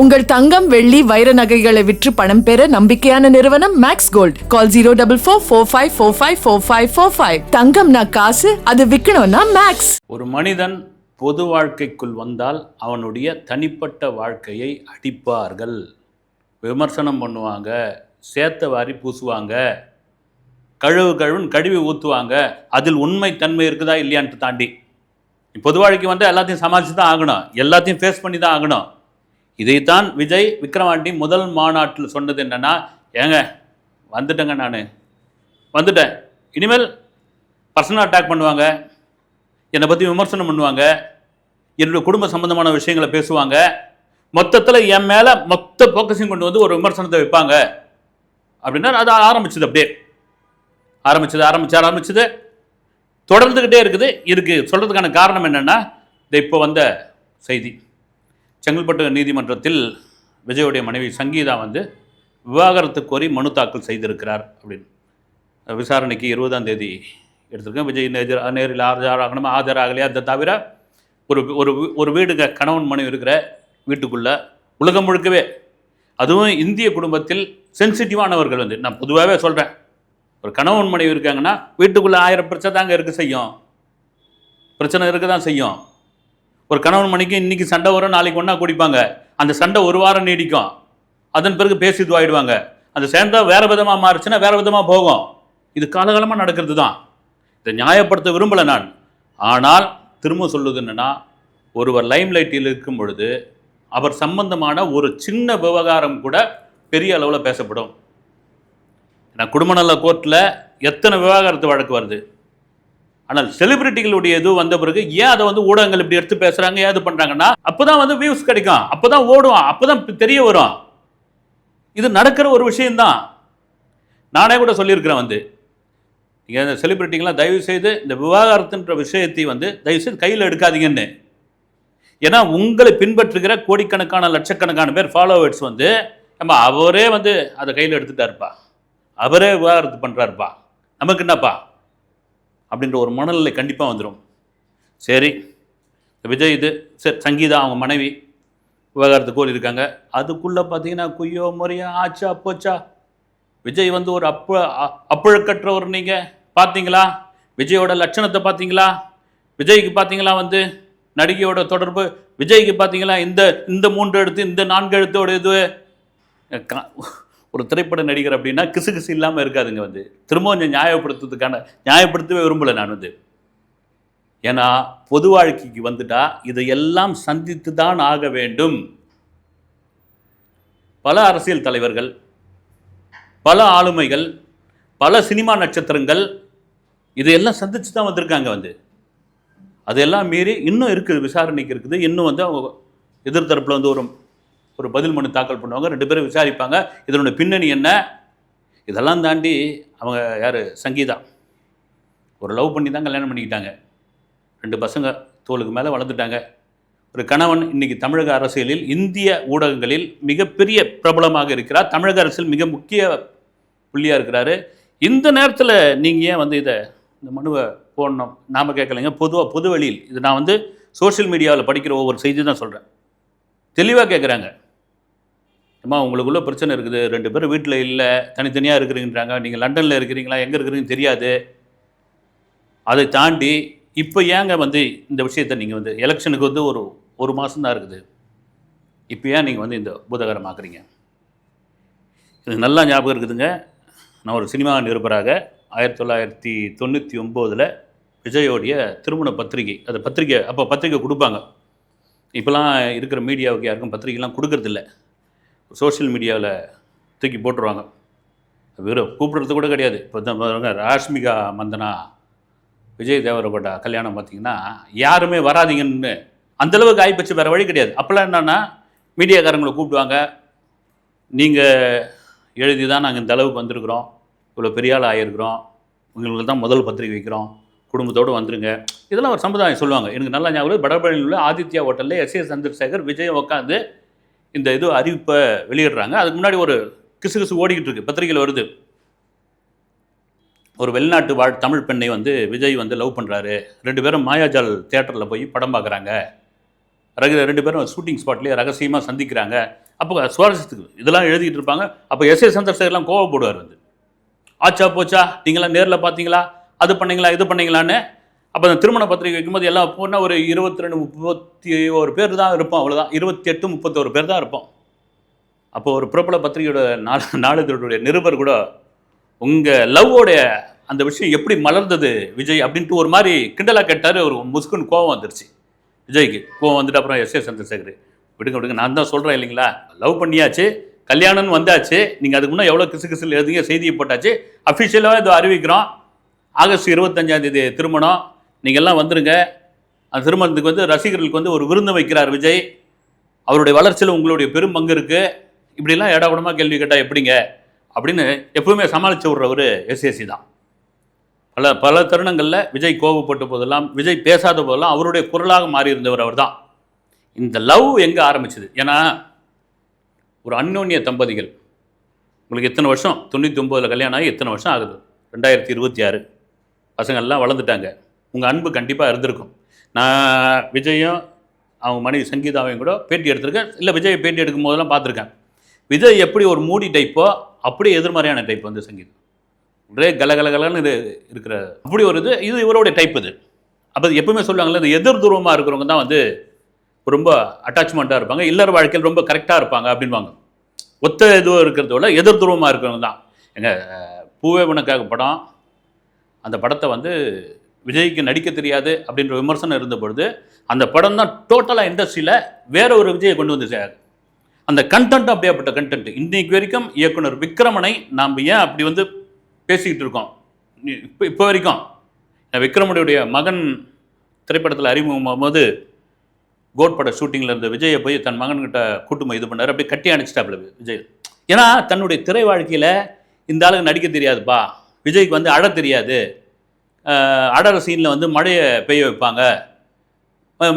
உங்கள் தங்கம் வெள்ளி வைர நகைகளை விற்று பணம் பெற நம்பிக்கையான நிறுவனம் மேக்ஸ் கோல்ட். கால் 04454545545. தங்கம்னா காசு, அது விற்கணும்னா மேக்ஸ். ஒரு மனிதன் பொது வாழ்க்கைக்குள் வந்தால் அவனுடைய தனிப்பட்ட வாழ்க்கையை அடிப்பார்கள், விமர்சனம் பண்ணுவாங்க, சேத்த வாரி பூசுவாங்க, கழுவுன்னு கழுவி ஊற்றுவாங்க. அதில் உண்மை தன்மை இருக்குதா இல்லையான்ட்டு தாண்டி பொது வாழ்க்கை வந்து எல்லாத்தையும் சமாளித்து தான் ஆகணும், எல்லாத்தையும் ஃபேஸ் பண்ணி தான் ஆகணும். இதைத்தான் விஜய் விக்ரவாண்டி முதல் மாநாட்டில் சொன்னது என்னென்னா, ஏங்க வந்துட்டேங்க, நான் வந்துட்டேன், இனிமேல் பர்சனல் அட்டாக் பண்ணுவாங்க, என்னை பற்றி விமர்சனம் பண்ணுவாங்க, என்னுடைய குடும்ப சம்பந்தமான விஷயங்களை பேசுவாங்க, மொத்தத்தில் என் மேலே மொத்த ஃபோக்கஸையும் கொண்டு வந்து ஒரு விமர்சனத்தை வைப்பாங்க அப்படின்னா அது ஆரம்பிச்சது. அப்படியே ஆரம்பிச்சது தொடர்ந்துக்கிட்டே இருக்குது. சொல்கிறதுக்கான காரணம் என்னென்னா, இப்போ வந்த செய்தி, செங்கல்பட்டு நீதிமன்றத்தில் விஜயோடைய மனைவி சங்கீதா வந்து விவாகரத்து கோரி மனு தாக்கல் செய்திருக்கிறார் அப்படின்னு. விசாரணைக்கு 20ஆம் தேதி எடுத்திருக்கேன். விஜய் நேரில் ஆஜராகணுமா, ஆஜராகலையா, அதை தவிர ஒரு வீடுங்க, கணவன் மனைவி இருக்கிற வீட்டுக்குள்ளே உலகம் முழுக்கவே, அதுவும் இந்திய குடும்பத்தில் சென்சிட்டிவானவர்கள் வந்து, நான் பொதுவாகவே சொல்கிறேன், ஒரு கணவன் மனைவி இருக்காங்கன்னா வீட்டுக்குள்ளே 1000 பிரச்சனை தாங்க பிரச்சனை இருக்க தான் செய்யும். ஒரு கணவன் மனைவிக்கு இன்றைக்கி சண்டை வரும், நாளைக்கு ஒன்றா குடிப்பாங்க, அந்த சண்டை ஒரு வாரம் நீடிக்கும், அதன் பிறகு பேசி இதுவாகிடுவாங்க, அந்த சேர்ந்தா வேறு விதமாக மாறுச்சுன்னா வேறு விதமாக போகும். இது காலகாலமாக நடக்கிறது தான். இதை நியாயப்படுத்த விரும்பலை நான். ஆனால் திரும்ப சொல்லுது என்னென்னா, ஒருவர் லைம் லைட்டில் இருக்கும் பொழுது அவர் சம்பந்தமான ஒரு சின்ன விவகாரம் கூட பெரிய அளவில் பேசப்படும். ஏன்னா குடும்ப நல கோர்ட்டில் எத்தனை விவகாரத்து வழக்கு வருது. ஆனால் செலிபிரிட்டிகளுடைய இது வந்த பிறகு ஏன் அதை வந்து ஊடகங்கள் இப்படி எடுத்து பேசுகிறாங்க, ஏது பண்ணுறாங்கன்னா, அப்போ தான் வந்து வியூஸ் கிடைக்கும், அப்போ தான் ஓடும், அப்போ தான் தெரிய வரும். இது நடக்கிற ஒரு விஷயந்தான். நானே கூட சொல்லியிருக்கிறேன் வந்து, நீங்கள் இந்த செலிபிரிட்டிங்கெலாம் தயவுசெய்து இந்த விவகாரத்துன்ற விஷயத்தை வந்து தயவுசெய்து கையில் எடுக்காதீங்கன்னு. ஏன்னா உங்களை பின்பற்றுகிற கோடிக்கணக்கான லட்சக்கணக்கான பேர் ஃபாலோவர்ஸ் வந்து, நம்ம அவரே வந்து அதை கையில் எடுத்துட்டாருப்பா, அவரே விவகாரத்து பண்ணுறாருப்பா, நமக்கு என்னப்பா அப்படின்ற ஒரு மனநிலை கண்டிப்பாக வந்துடும். சரி, விஜய் இது சரி, சங்கீதா அவங்க மனைவி விவகாரத்து கோரி இருக்காங்க. அதுக்குள்ளே பார்த்தீங்கன்னா குய்யோ முறையா ஆச்சா போச்சா. விஜய் வந்து ஒரு அப்பழுக்கற்றவர். நீங்கள் பார்த்தீங்களா விஜயோட லட்சணத்தை? பார்த்தீங்களா விஜய்க்கு? பார்த்தீங்களா வந்து நடிகையோட தொடர்பு? விஜய்க்கு பார்த்தீங்களா இந்த 3 எழுத்து, இந்த 4 எழுத்தோட இது? ஒரு திரைப்பட நடிகர் அப்படின்னா கிசு இல்லாமல் இருக்காதுங்க. வந்து திரும்ப கொஞ்சம் நியாயப்படுத்தவே விரும்பலை நான் வந்து. ஏன்னா பொது வாழ்க்கைக்கு வந்துட்டா இதையெல்லாம் சந்தித்து தான் ஆக வேண்டும். பல அரசியல் தலைவர்கள், பல ஆளுமைகள், பல சினிமா நட்சத்திரங்கள் இதையெல்லாம் சந்தித்து தான் வந்திருக்காங்க. வந்து அதையெல்லாம் மீறி இன்னும் இருக்குது, விசாரணைக்கு இருக்குது. இன்னும் வந்து அவங்க எதிர்த்தரப்பில் வந்து ஒரு பதில் மனு தாக்கல் பண்ணுவாங்க, 2 பேரும் விசாரிப்பாங்க, இதனுடைய பின்னணி என்ன. இதெல்லாம் தாண்டி அவங்க யார், சங்கீதா ஒரு லவ் பண்ணி தான் கல்யாணம் பண்ணிக்கிட்டாங்க. 2 பசங்க தோளுக்கு மேலே வளர்ந்துட்டாங்க. ஒரு கணவன் இன்றைக்கி தமிழக அரசியலில், இந்திய ஊடகங்களில் மிகப்பெரிய பிரபலமாக இருக்கிறார். தமிழக அரசியல் மிக முக்கிய புள்ளியாக இருக்கிறாரு. இந்த நேரத்தில் நீங்கள் ஏன் வந்து இந்த மனுவை போடணும்? நாம் கேட்கலைங்க. பொது வழியில் இது நான் வந்து சோஷியல் மீடியாவில் படிக்கிற ஒவ்வொரு செய்தி தான் சொல்கிறேன். தெளிவாக கேட்குறாங்க, அம்மா உங்களுக்குள்ள பிரச்சனை இருக்குது, 2 பேர் வீட்டில் இல்லை, தனித்தனியாக இருக்கிறீங்கன்றாங்க, நீங்கள் லண்டனில் இருக்கிறீங்களா, எங்கே இருக்கிறீங்கன்னு தெரியாது. அதை தாண்டி இப்போ ஏங்க வந்து இந்த விஷயத்தை நீங்கள் வந்து எலெக்ஷனுக்கு வந்து ஒரு மாதம் தான் இருக்குது, இப்போ ஏன் நீங்கள் வந்து இந்த பூதகரமாக்குறீங்க? எனக்கு நல்லா ஞாபகம் இருக்குதுங்க. நான் ஒரு சினிமா நிருபராக 1999 விஜயோடைய திருமண பத்திரிகை, அது பத்திரிகை கொடுப்பாங்க. இப்போலாம் இருக்கிற மீடியாவுக்கு யாருக்கும் பத்திரிகைலாம் கொடுக்கறதில்ல, சோஷியல் மீடியாவில் தூக்கி போட்டுருவாங்க. வெறும் கூப்பிடுறது கூட கிடையாது. இப்போ தான் ராஷ்மிகா மந்தனா விஜய் தேவரகோட்டா கல்யாணம் பார்த்திங்கன்னா யாருமே வராதிங்கன்னு அந்தளவுக்கு ஆகிப்போச்சு, வேறு வழி கிடையாது. அப்போல்லாம் என்னென்னா மீடியாக்காரங்களை கூப்பிடுவாங்க, நீங்கள் எழுதி தான் நாங்கள் இந்த அளவுக்கு வந்திருக்கிறோம், இவ்வளோ பெரிய ஆள் ஆகிருக்கிறோம், உங்களுக்கு தான் முதல் பத்திரிகை வைக்கிறோம், குடும்பத்தோடு வந்துருங்க, இதெல்லாம் ஒரு சமுதாயம் சொல்லுவாங்க. எனக்கு நல்லா ஞாபகம், வடபழனியில் உள்ள ஆதித்யா ஹோட்டலில் எஸ் சந்திரசேகர் விஜயம் உட்காந்து இந்த இது அறிவிப்பை வெளியிடுறாங்க. அதுக்கு முன்னாடி ஒரு கிசு ஓடிக்கிட்டு இருக்கு, பத்திரிகையில் வருது. ஒரு வெளிநாட்டு தமிழ் பெண்ணை வந்து விஜய் வந்து லவ் பண்ணுறாரு, 2 பேரும் மாயாஜால் தியேட்டரில் போய் படம் பார்க்குறாங்க, 2 பேரும் ஷூட்டிங் ஸ்பாட்லேயே ரகசியமாக சந்திக்கிறாங்க அப்போ சுவாரஸ்யத்துக்கு இதெல்லாம் எழுதிட்டு இருப்பாங்க. அப்போ எஸ்.ஏ. சந்திரசேகர்லாம் கோவப்படுவார் வந்து, ஆச்சா போச்சா நீங்களாம் நேரில் பார்த்தீங்களா, அது பண்ணீங்களா இது பண்ணீங்களான்னு. அப்போ அந்த திருமண பத்திரிகை வைக்கும்போது எல்லாம் போனால் ஒரு 22 31 பேர் தான் இருப்போம், அவ்வளோதான். 28 31 பேர் தான் இருப்போம். அப்போ ஒரு பிரபல பத்திரிகையோட நாளிதழுடைய நிருபர் கூட உங்கள் லவ்வோடைய அந்த விஷயம் எப்படி மலர்ந்தது விஜய் அப்படின்ட்டு ஒரு மாதிரி கிண்டலாக கேட்டார். ஒரு முஸ்குன்னு கோவம் வந்துருச்சு விஜய்க்கு. கோவம் வந்துட்டு அப்புறம் எஸ்.ஏ. சந்திரசேகர், விடுங்க விடுங்க, நான் தான் சொல்கிறேன் இல்லைங்களா, லவ் பண்ணியாச்சு, கல்யாணம்னு வந்தாச்சு, நீங்கள் அதுக்கு முன்னே எவ்வளோ கிசு எழுதிங்க, செய்தியை போட்டாச்சு, அஃபிஷியலாக இதை அறிவிக்கிறோம், ஆகஸ்ட் 25 திருமணம், நீங்கள் எல்லாம் வந்துருங்க. அந்த திருமணத்துக்கு வந்து ரசிகர்களுக்கு வந்து ஒரு விருந்து வைக்கிறார் விஜய், அவருடைய வளர்ச்சியில் உங்களுடைய பெரும் பங்கு இருக்குது, இப்படிலாம் ஏடாகூடமாக கேள்வி கேட்டால் எப்படிங்க அப்படின்னு எப்பவுமே சமாளித்து விட்றவர் எஸ்ஏசி தான். பல தருணங்களில் விஜய் கோபப்பட்ட போதெல்லாம், விஜய் பேசாத போதெல்லாம் அவருடைய குரலாக மாறி இருந்தவர் அவர் தான். இந்த லவ் எங்கே ஆரம்பிச்சது? ஏன்னா ஒரு அந்யோன்ய தம்பதிகள், உங்களுக்கு எத்தனை வருஷம், 99 கல்யாணம் ஆகி எத்தனை வருஷம் ஆகுது, 2026, பசங்கள்லாம் வளர்ந்துட்டாங்க. உங்கள் அன்பு கண்டிப்பாக இருந்திருக்கும். நான் விஜயும் அவங்க மனைவி சங்கீதாவையும் கூட பேட்டி எடுத்திருக்கேன், இல்லை விஜயை பேட்டி எடுக்கும் போதெல்லாம் பார்த்துருக்கேன். விஜய் எப்படி ஒரு மூடி டைப்போ அப்படியே எதிர்மறையான டைப் வந்து சங்கீதம், ஒரே கலகலகலன்னு இருக்கிற அப்படி ஒரு இது இவருடைய டைப் இது. அப்போ எப்பவுமே சொல்லுவாங்கள்ல, இந்த எதிர் துருவமாக இருக்கிறவங்க தான் வந்து ரொம்ப அட்டாச்மெண்ட்டாக இருப்பாங்க, இல்லற வாழ்க்கையில் ரொம்ப கரெக்டாக இருப்பாங்க அப்படின்வாங்க. ஒத்த இதுவாக இருக்கிறத விட எதிர் துருவமாக இருக்கிறவங்க தான். எங்கள் பூவே உனக்காக படம், அந்த படத்தை வந்து விஜய்க்கு நடிக்க தெரியாது அப்படின்ற விமர்சனம் இருந்த பொழுது அந்த படம் தான் டோட்டலாக இண்டஸ்ட்ரியில் வேற ஒரு விஜயை கொண்டு வந்து சேர். அந்த கண்டென்ட் அப்படியேப்பட்ட கண்டென்ட் இன்னைக்கு வரைக்கும் இயக்குனர் விக்ரமனை நாம் ஏன் அப்படி வந்து பேசிக்கிட்டு இருக்கோம் இப்போ வரைக்கும். விக்ரமனுடைய மகன் திரைப்படத்தில் அறிமுகமாகும் போது கோட் பட ஷூட்டிங்கில் இருந்த விஜயை போய் தன் மகன்கிட்ட கூட்டுமை இது பண்ணார், அப்படியே கட்டி அணைச்சிட்டாப்புல விஜய். ஏன்னா தன்னுடைய திரை வாழ்க்கையில் இந்த ஆளுக்கு நடிக்க தெரியாதுப்பா, விஜய்க்கு வந்து அழ தெரியாது, அடற சீனில் வந்து மழையை பெய்ய வைப்பாங்க,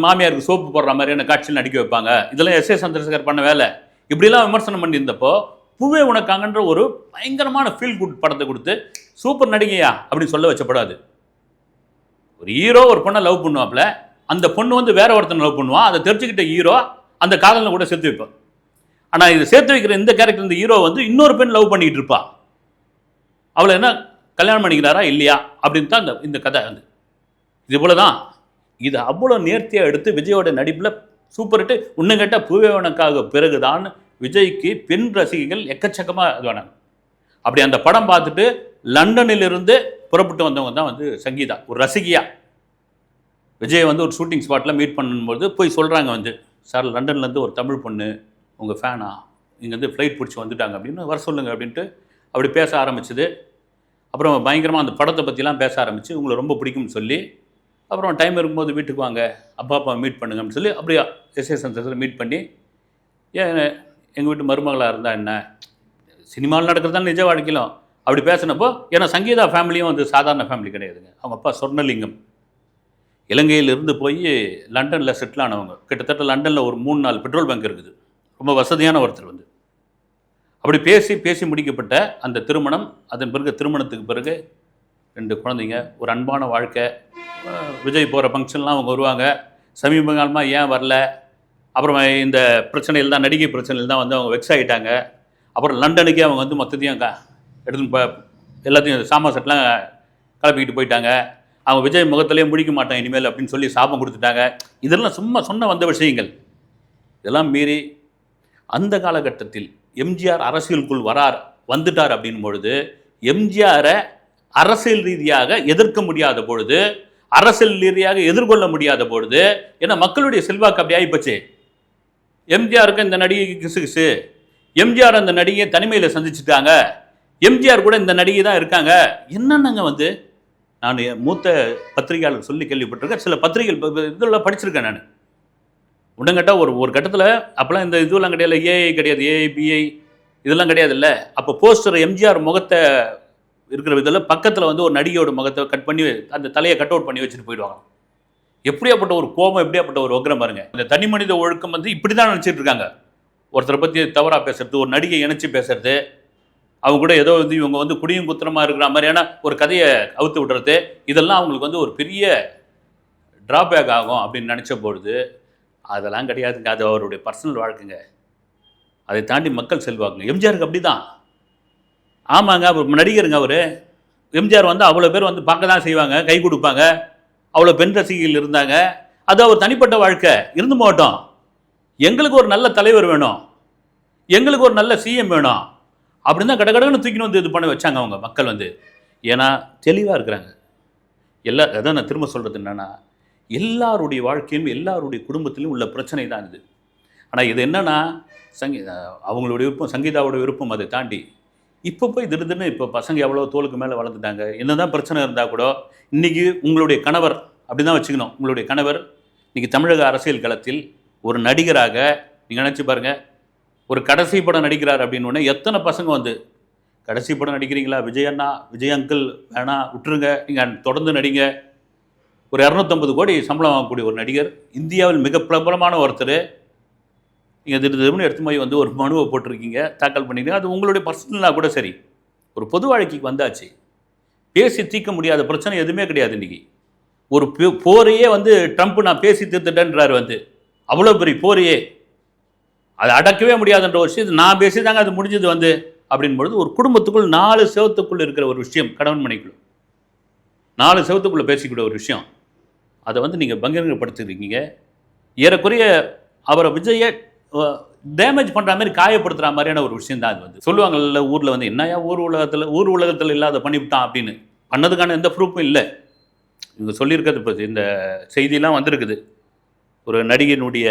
மாமியாருக்கு சோப்பு போடுற மாதிரியான காட்சியில் நடிக்க வைப்பாங்க, இதெல்லாம் எஸ்.ஏ. சந்திரசேகர் பண்ண வேலை, இப்படிலாம் விமர்சனம் பண்ணியிருந்தப்போ பூவே உனக்காங்கன்ற ஒரு பயங்கரமான ஃபீல் குட் படத்தை கொடுத்து சூப்பர் நடிகையா அப்படின்னு சொல்ல வச்சப்படாது. ஒரு ஹீரோ ஒரு பொண்ணை லவ் பண்ணுவாப்புல, அந்த பொண்ணு வந்து வேற ஒருத்தனை லவ் பண்ணுவான், அதை தெரிஞ்சுக்கிட்ட ஹீரோ அந்த காதலில் கூட சேர்த்து வைப்பான். ஆனால் இது சேர்த்து வைக்கிற இந்த கேரக்டர், இந்த ஹீரோ வந்து இன்னொரு பெண் லவ் பண்ணிக்கிட்டு இருப்பா, அவளை என்ன கல்யாணம் பண்ணிக்கிறாரா இல்லையா அப்படின்னு தான் இந்த கதை வந்து. இது போல தான் இது அவ்வளோ நேர்த்தியாக எடுத்து விஜயோட நடிப்பில் சூப்பர் ஹிட்டு. இன்னும் கேட்டால் பூவேவனுக்காக பிறகுதான் விஜய்க்கு பெண் ரசிகைகள் எக்கச்சக்கமாக இது வேணாங்க. அப்படி அந்த படம் பார்த்துட்டு லண்டனிலிருந்து புறப்பட்டு வந்தவங்க தான் வந்து சங்கீதா, ஒரு ரசிகையா விஜய் வந்து ஒரு ஷூட்டிங் ஸ்பாட்டில் மீட் பண்ணும்போது போய் சொல்கிறாங்க வந்து, சார் லண்டன்லேருந்து ஒரு தமிழ் பொண்ணு உங்கள் ஃபேனா, இங்கே வந்து ஃப்ளைட் பிடிச்சி வந்துட்டாங்க அப்படின்னு வர சொல்லுங்கள் அப்படின்ட்டு அப்படி பேச ஆரம்பிச்சது. அப்புறம் பயங்கரமாக அந்த படத்தை பற்றிலாம் பேச ஆரம்பித்து உங்களை ரொம்ப பிடிக்கும்னு சொல்லி, அப்புறம் டைம் இருக்கும்போது வீட்டுக்கு வாங்க அப்பா மீட் பண்ணுங்க அப்படின்னு சொல்லி அப்படியே எஸ்.ஏ. சந்திரசேகர் மீட் பண்ணி, ஏன் எங்கள் வீட்டு மருமகளாக இருந்தால் என்ன, சினிமாவில் நடக்கிறது தான் நிஜ வாழ்க்கையிலும் அப்படி பேசினப்போ, ஏன்னா சங்கீதா ஃபேமிலியும் வந்து சாதாரண ஃபேமிலி கிடையாதுங்க. அவங்க அப்பா சொர்ணலிங்கம் இலங்கையிலிருந்து போய் லண்டனில் செட்டில் ஆனவங்க. கிட்டத்தட்ட லண்டனில் ஒரு 3-4 பெட்ரோல் பங்க் இருக்குது, ரொம்ப வசதியான ஒருத்தர் வந்து. அப்படி பேசி முடிக்கப்பட்ட அந்த திருமணம், அதன் பிறகு திருமணத்துக்கு பிறகு 2 குழந்தைங்க, ஒரு அன்பான வாழ்க்கை. விஜய் போகிற ஃபங்க்ஷன்லாம் அவங்க வருவாங்க. சமீப காலமாக ஏன் வரல, அப்புறம் இந்த பிரச்சனையில் தான், நடிகை பிரச்சனையில் தான் வந்து அவங்க வெக்ஸ் ஆகிட்டாங்க. அப்புறம் லண்டனுக்கே அவங்க வந்து மொத்தத்தையும் எடுத்துன்னு எல்லாத்தையும் சாமான் செட்லாம் கிளப்பிக்கிட்டு போயிட்டாங்க. அவங்க விஜய் முகத்திலே முடிக்க மாட்டான் இனிமேல் அப்படின்னு சொல்லி சாபம் கொடுத்துட்டாங்க. இதெல்லாம் சும்மா சொன்ன வந்த விஷயங்கள். இதெல்லாம் மீறி அந்த காலகட்டத்தில் எம்ஜிஆர் அரசியலுக்குள் வந்துட்டார் அப்படின் பொழுது, எம்ஜிஆரை அரசியல் ரீதியாக எதிர்க்க முடியாத பொழுது, அரசியல் ரீதியாக எதிர்கொள்ள முடியாத பொழுது, ஏன்னா மக்களுடைய செல்வாக்கு அப்படி ஆகிப்போச்சு. எம்ஜிஆருக்கு இந்த நடிகை கிசு, எம்ஜிஆர் அந்த நடிகையை தனிமையில் சந்திச்சுட்டாங்க, எம்ஜிஆர் கூட இந்த நடிகை தான் இருக்காங்க. என்னென்னங்க வந்து நான் மூத்த பத்திரிகையாளர் சொல்லி கேள்விப்பட்டிருக்கேன், சில பத்திரிகைகள் இதெல்லாம் படிச்சிருக்கேன் நான். உடங்கட்டா ஒரு கட்டத்தில் அப்போல்லாம் இந்த இதுவெல்லாம் கிடையாது, ஏஐ கிடையாது, ஏஐ பிஐ இதெல்லாம் கிடையாது இல்லை. அப்போ போஸ்டர் எம்ஜிஆர் முகத்தை இருக்கிற இதில் பக்கத்தில் வந்து ஒரு நடிகையோட முகத்தை கட் பண்ணி அந்த தலையை கட் அவுட் பண்ணி வச்சுட்டு போயிடுவாங்க. எப்படியாப்பட்ட ஒரு கோபம், எப்படியாப்பட்ட ஒரு உக்கிரம் பாருங்க. இந்த தனி மனித ஒழுக்கம் வந்து இப்படி தான் நினச்சிட்டு இருக்காங்க. ஒருத்தரை பற்றி தவறாக பேசுறது, ஒரு நடிகை இணைச்சி பேசுறது, அவங்க கூட ஏதோ வந்து இவங்க வந்து குடியும் குத்திரமாக இருக்கிற மாதிரியான ஒரு கதையை அவுத்து விடுறது, இதெல்லாம் அவங்களுக்கு வந்து ஒரு பெரிய ட்ராபேக் ஆகும் அப்படின்னு நினச்ச பொழுது, அதெல்லாம் கிடையாதுங்க. அது அவருடைய பர்சனல் வாழ்க்கைங்க. அதை தாண்டி மக்கள் செல்வாங்க. எம்ஜிஆருக்கு அப்படி தான். ஆமாங்க, அவர் நடிகருங்க அவர். எம்ஜிஆர் வந்து அவ்வளோ பேர் வந்து பார்க்க தான் செய்வாங்க, கை கொடுப்பாங்க, அவ்வளோ பெண் ரசிகைகள் இருந்தாங்க. அது அவர் தனிப்பட்ட வாழ்க்கை இருந்து போகட்டும். எங்களுக்கு ஒரு நல்ல தலைவர் வேணும், எங்களுக்கு ஒரு நல்ல சிஎம் வேணும் அப்படின்னு தான் கடகடன்னு தூக்கின்னு வந்து இது பண்ண வச்சாங்க அவங்க மக்கள் வந்து. ஏன்னா தெளிவாக இருக்கிறாங்க. அதான் நான் திரும்ப சொல்கிறது என்னென்னா, எல்லாருடைய வாழ்க்கையும் எல்லாருடைய குடும்பத்திலும் உள்ள பிரச்சனை தான் இது. ஆனால் இது என்னென்னா, அவங்களுடைய விருப்பம், சங்கீதாவோட விருப்பம். அதை தாண்டி இப்போ போய் திடீர்னு இப்போ பசங்க எவ்வளோ தோளுக்கு மேலே வளர்ந்துட்டாங்க. என்ன தான் பிரச்சனை இருந்தால் கூட இன்றைக்கி உங்களுடைய கணவர் அப்படி தான் வச்சுக்கணும். உங்களுடைய கணவர் இன்றைக்கி தமிழக அரசியல் களத்தில் ஒரு நடிகராக நீங்கள் நினச்சி பாருங்கள். ஒரு கடைசி படம் நடிக்கிறார் அப்படின்னு எத்தனை பசங்க வந்து, கடைசி படம் நடிக்கிறீங்களா விஜய் அண்ணா, விஜய் அங்கிள் வேணா விட்டுருங்க, நீங்கள் தொடர்ந்து நடிங்க. ஒரு 250 கோடி சம்பளம் வாங்கக்கூடிய ஒரு நடிகர், இந்தியாவில் மிக பிரபலமான ஒருத்தர், நீங்கள் திடீர்னு எடுத்து போய் வந்து ஒரு மனுவை போட்டிருக்கீங்க, தாக்கல் பண்ணிக்கிறீங்க. அது உங்களுடைய பர்சனலாக கூட சரி. ஒரு பொது வாழ்க்கைக்கு வந்தாச்சு, பேசி தீர்க்க முடியாத பிரச்சனை எதுவுமே கிடையாது. இன்றைக்கி ஒரு போரையே வந்து ட்ரம்ப் நான் பேசி தீர்த்துட்டேன்றார் வந்து, அவ்வளோ பெரிய போரையே அதை அடக்கவே முடியாதுன்ற ஒரு விஷயம் நான் பேசி தாங்க அது முடிஞ்சது வந்து அப்படின்பொழுது, ஒரு குடும்பத்துக்குள் 4 செவத்துக்குள்ளே இருக்கிற ஒரு விஷயம், கணவன் மனைக்குள்ள 4 செவத்துக்குள்ளே பேசிக்கிற ஒரு விஷயம், அதை வந்து நீங்கள் பகிரங்கப்படுத்திருக்கீங்க. ஏறக்குறைய அவரை விஜயை டேமேஜ் பண்ணுற மாதிரி, காயப்படுத்துகிற மாதிரியான ஒரு விஷயம் தான் அது வந்து. சொல்லுவாங்கல்ல ஊரில் வந்து, என்னையா ஊர் உலகத்தில் இல்லாத பண்ணிவிட்டான் அப்படின்னு. பண்ணதுக்கான எந்த ப்ரூஃபும் இல்லை. இவங்க சொல்லியிருக்கிறது இப்போ இந்த செய்தியெல்லாம் வந்திருக்குது. ஒரு நடிகையினுடைய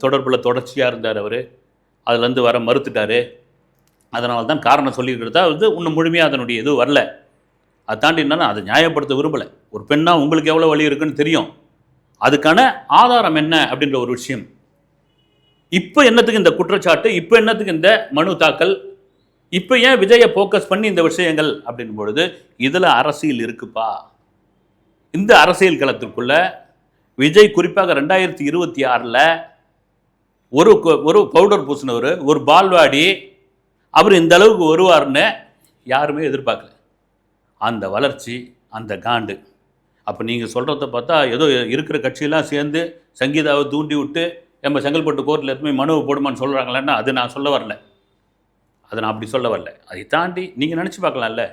தொடர்பில் தொடர்ச்சியாக இருந்தார் அவர், அதுலேருந்து வர மறுத்துட்டார். அதனால தான் காரணம் சொல்லியிருக்கிறதா வந்து இன்னும் முழுமையாக அதனுடைய இது வரல. அதை தாண்டி என்னன்னா, அதை நியாயப்படுத்த விரும்பலை. ஒரு பெண்ணாக உங்களுக்கு எவ்வளோ வழி இருக்குன்னு தெரியும், அதுக்கான ஆதாரம் என்ன அப்படின்ற ஒரு விஷயம். இப்போ என்னத்துக்கு இந்த குற்றச்சாட்டு, இப்போ என்னத்துக்கு இந்த மனு தாக்கல், இப்போ ஏன் விஜயை ஃபோக்கஸ் பண்ணி இந்த விஷயங்கள் அப்படின் பொழுது, இதில் அரசியல் இருக்குப்பா. இந்த அரசியல் களத்திற்குள்ள விஜய் குறிப்பாக 2026 ஒரு பவுடர் பூசினவர், ஒரு பால்வாடி, அவர் இந்த அளவுக்கு வருவார்னு யாருமே எதிர்பார்க்கல. அந்த வளர்ச்சி, அந்த காண்டு. அப்போ நீங்கள் சொல்கிறத பார்த்தா ஏதோ இருக்கிற கட்சியெல்லாம் சேர்ந்து சங்கீதாவை தூண்டி விட்டு நம்ம செங்கல்பட்டு கோர்ட்டில் எதுவுமே மனுவை போடுமான்னு சொல்கிறாங்களேன்னா, அது நான் சொல்ல வரல. அதை நான் அப்படி சொல்ல வரல. அதை தாண்டி நீங்கள் நினச்சி பார்க்கலாம்ல,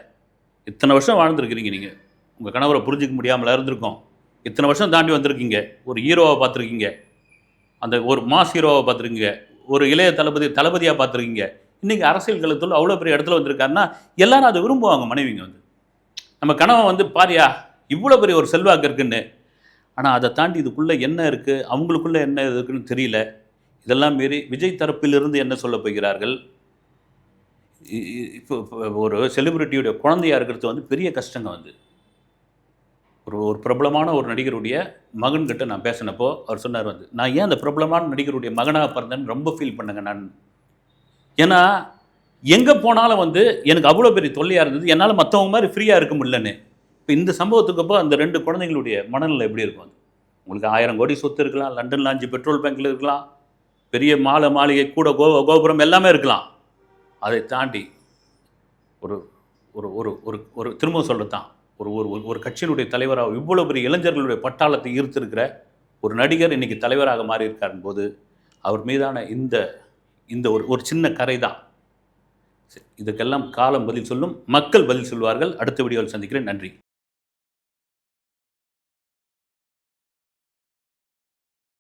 இத்தனை வருஷம் வாழ்ந்துருக்கிறீங்க, நீங்கள் உங்கள் கணவரை புரிஞ்சிக்க முடியாமல் இருந்திருக்கோம். இத்தனை வருஷம் தாண்டி வந்திருக்கீங்க. ஒரு ஹீரோவை பார்த்துருக்கீங்க, அந்த ஒரு மாஸ் ஹீரோவை பார்த்துருக்கீங்க, ஒரு இளைய தளபதியாக பார்த்துருக்கீங்க. இன்றைக்கி அரசியல் களத்தில் அவ்வளோ பெரிய இடத்துல வந்திருக்காருன்னா எல்லாரும் அதை விரும்புவாங்க. மனைவிங்க வந்து, நம்ம கணவன் வந்து பாரியா இவ்வளோ பெரிய ஒரு செல்வாக்கு இருக்குன்னு. ஆனால் அதை தாண்டி இதுக்குள்ளே என்ன இருக்குது, அவங்களுக்குள்ளே என்ன இருக்குன்னு தெரியல. இதெல்லாம் மீறி விஜய் தரப்பிலிருந்து என்ன சொல்ல போகிறார்கள். இப்போ ஒரு செலிபிரிட்டியுடைய குழந்தையாக இருக்கிறது வந்து பெரிய கஷ்டங்க வந்து. ஒரு பிரபலமான ஒரு நடிகருடைய மகன்கிட்ட நான் பேசினப்போ அவர் சொன்னார் வந்து, நான் ஏன் அந்த பிரபலமான நடிகருடைய மகனாக பிறந்தேன்னு ரொம்ப ஃபீல் பண்ணுங்க நான். ஏன்னா எங்கே போனாலும் வந்து எனக்கு அவ்வளோ பெரிய தொல்லையாக இருந்தது, என்னால் மற்றவங்க மாதிரி ஃப்ரீயாக இருக்க முடியலன்னு. இப்போ இந்த சம்பவத்துக்கப்போ அந்த 2 குழந்தைங்களுடைய மனநிலை எப்படி இருக்கும்? உங்களுக்கு 1000 கோடி சொத்து இருக்கலாம், லண்டனில் 5 பெட்ரோல் பேங்கில் இருக்கலாம், பெரிய மாளிகை கூட கோபுரம் எல்லாமே இருக்கலாம். அதை தாண்டி ஒரு ஒரு ஒரு ஒரு ஒரு திரும்ப சொல்கிறது தான், ஒரு ஒரு கட்சியினுடைய தலைவராக இவ்வளோ பெரிய இளைஞர்களுடைய பட்டாளத்தை ஈர்த்திருக்கிற ஒரு நடிகர் இன்றைக்கி தலைவராக மாறியிருக்கார் போது, அவர் மீதான இந்த ஒரு சின்ன கரை தான். இதுக்கெல்லாம் காலம் பதில் சொல்லும், மக்கள் பதில் சொல்வார்கள். அடுத்த வீடியோவில் சந்திக்கிறேன். நன்றி.